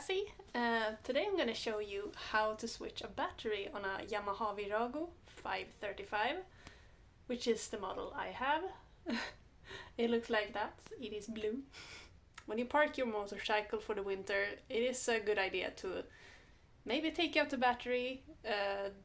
Lassie. Today I'm going to show you how to switch a battery on a Yamaha Virago 535, which is the model I have. It looks like that. It is blue. When you park your motorcycle for the winter, it is a good idea to maybe take out the battery,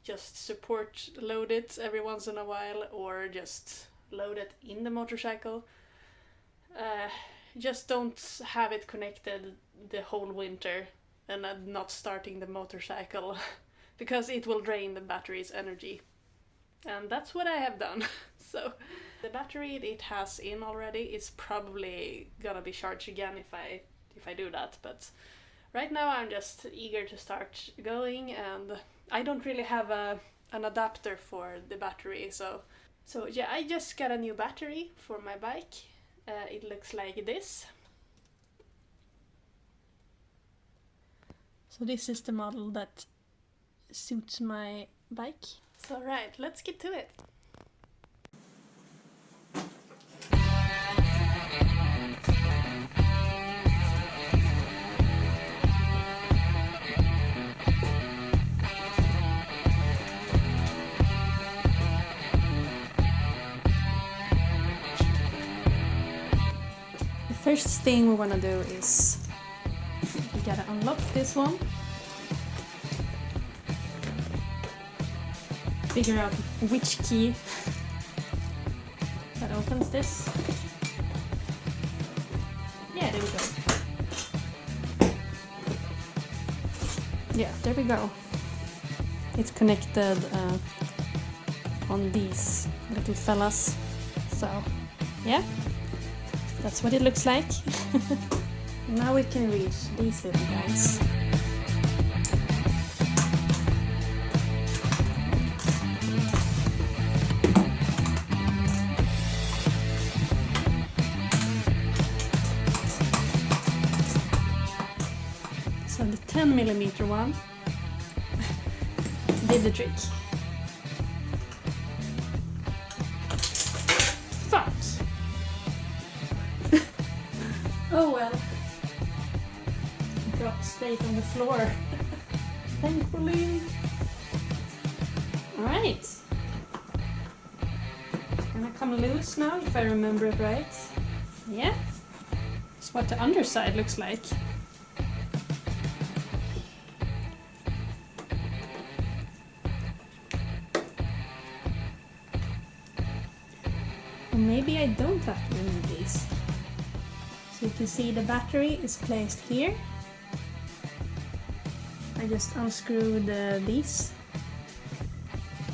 just support load it every once in a while, or just load it in the motorcycle. Just don't have it connected the whole winter and not starting the motorcycle because it will drain the battery's energy. And that's what I have done. So the battery it has in already is probably gonna be charged again if I do that, but right now I'm just eager to start going, and I don't really have an adapter for the battery, so yeah, I just got a new battery for my bike. It looks like this. So this is the model that suits my bike. So right, let's get to it. First thing we want to do is we gotta unlock this one, figure out which key that opens this. Yeah, there we go. Yeah, there we go. It's connected on these little fellas, so yeah. That's what it looks like. Now we can reach these little guys. So the 10mm one did the trick. Fuck! Oh well. Dropped straight on the floor. Thankfully. Alright. It's gonna come loose now, if I remember it right. Yeah. That's what the underside looks like. And maybe I don't have to remove these. So you can see the battery is placed here. I just unscrewed these.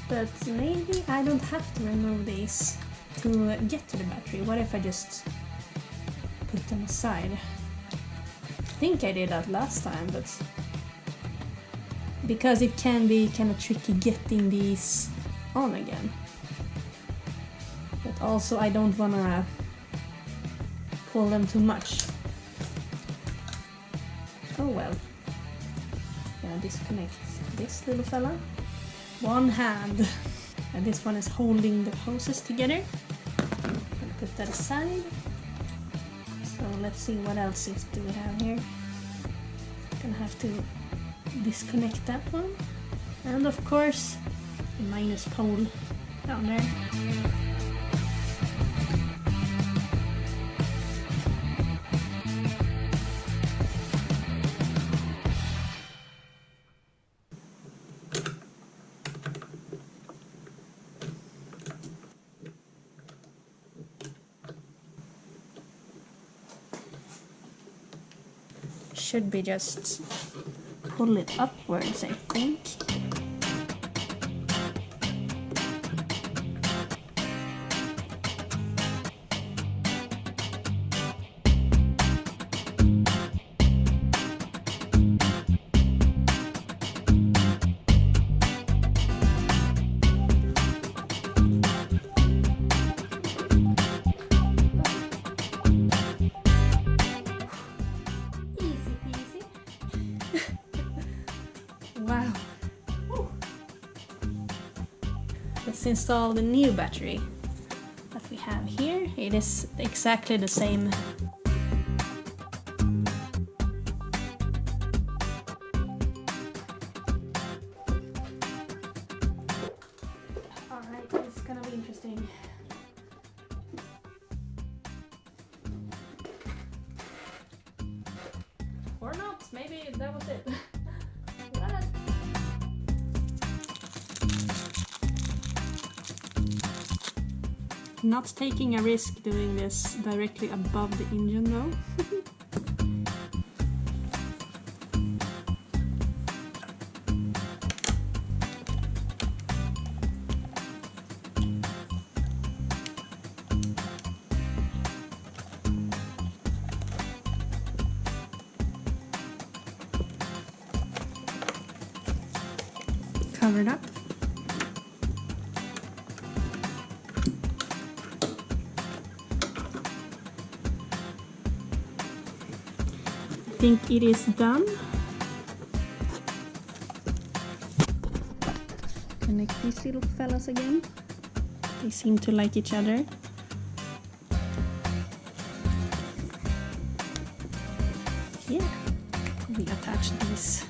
But maybe I don't have to remove these to get to the battery. What if I just put them aside? I think I did that last time, but because it can be kind of tricky getting these on again. But also I don't want to pull them too much. Oh well. Gonna disconnect this little fella. One hand. And this one is holding the hoses together. Gonna put that aside. So let's see what else do we have here. Gonna have to disconnect that one. And of course, the minus pole down there. Should be just pull it upwards, I think. Wow. Ooh. Let's install the new battery that we have here. It is exactly the same gonna be interesting. Or not, maybe that was it. What? Not taking a risk doing this directly above the engine though. Covered up. I think it is done. Connect these little fellas again. They seem to like each other. Yeah, we attach these.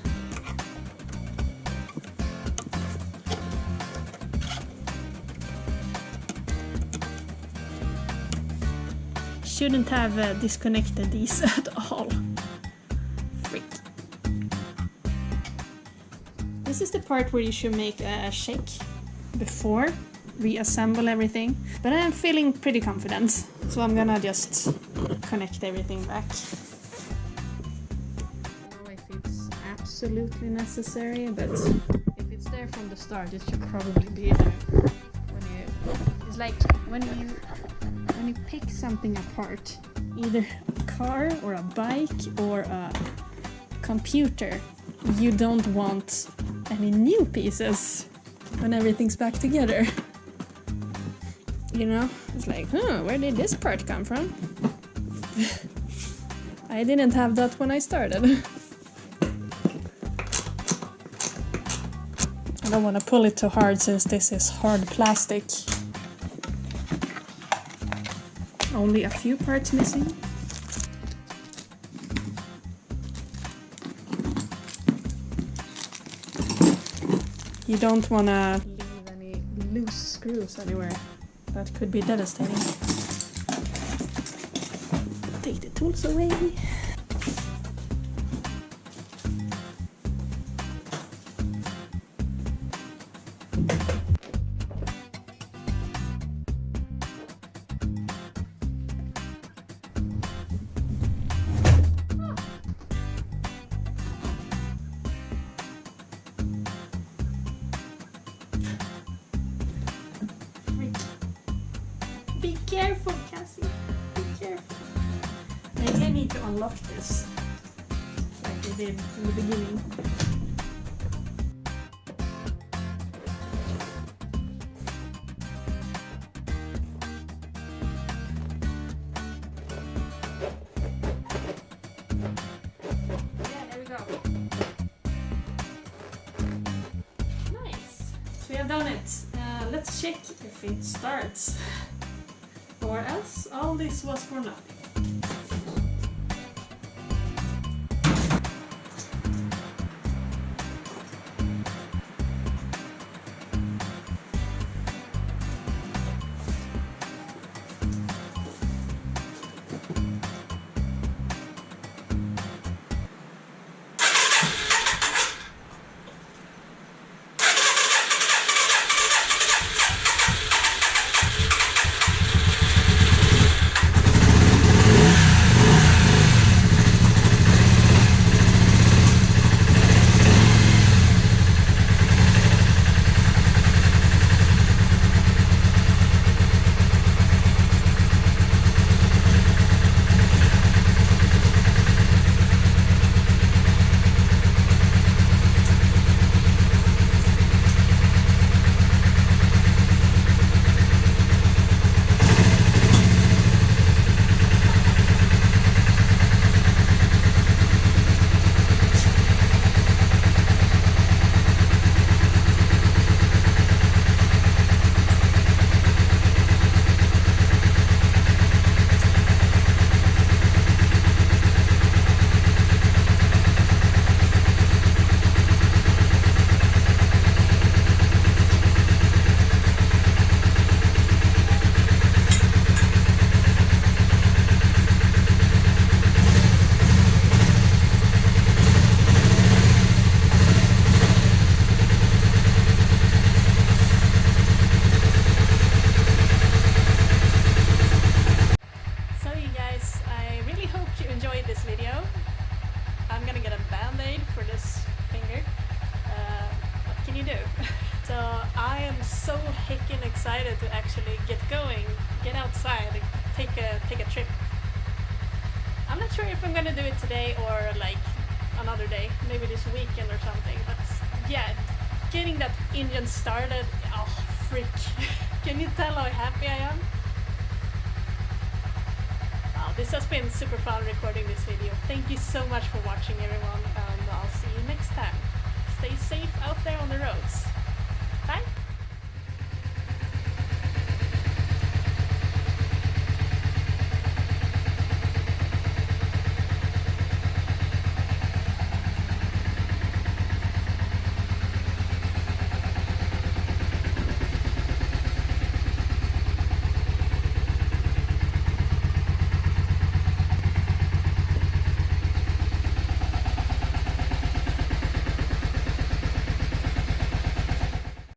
Shouldn't have disconnected these at all. Freak. This is the part where you should make a shake before reassemble everything. But I'm feeling pretty confident, so I'm gonna just connect everything back. I don't know if it's absolutely necessary, but if it's there from the start, it should probably be there. It's like when you pick something apart, either a car or a bike or a computer, you don't want any new pieces when everything's back together. You know, it's like, where did this part come from? I didn't have that when I started. I don't want to pull it too hard since this is hard plastic. Only a few parts missing. You don't want to leave any loose screws anywhere. That could be devastating. Take the tools away. Be careful, Cassie. Be careful. Maybe I need to unlock this, like we did in the beginning. Yeah, there we go. Nice. So we have done it. Let's check if it starts. Or else all this was for nothing. excited to actually get going, get outside, and take a trip. I'm not sure if I'm gonna do it today or like another day, maybe this weekend or something. But yeah, getting that engine started, oh freak! Can you tell how happy I am? Wow, this has been super fun recording this video. Thank you so much for watching, everyone, and I'll see you next time. Stay safe out there on the roads.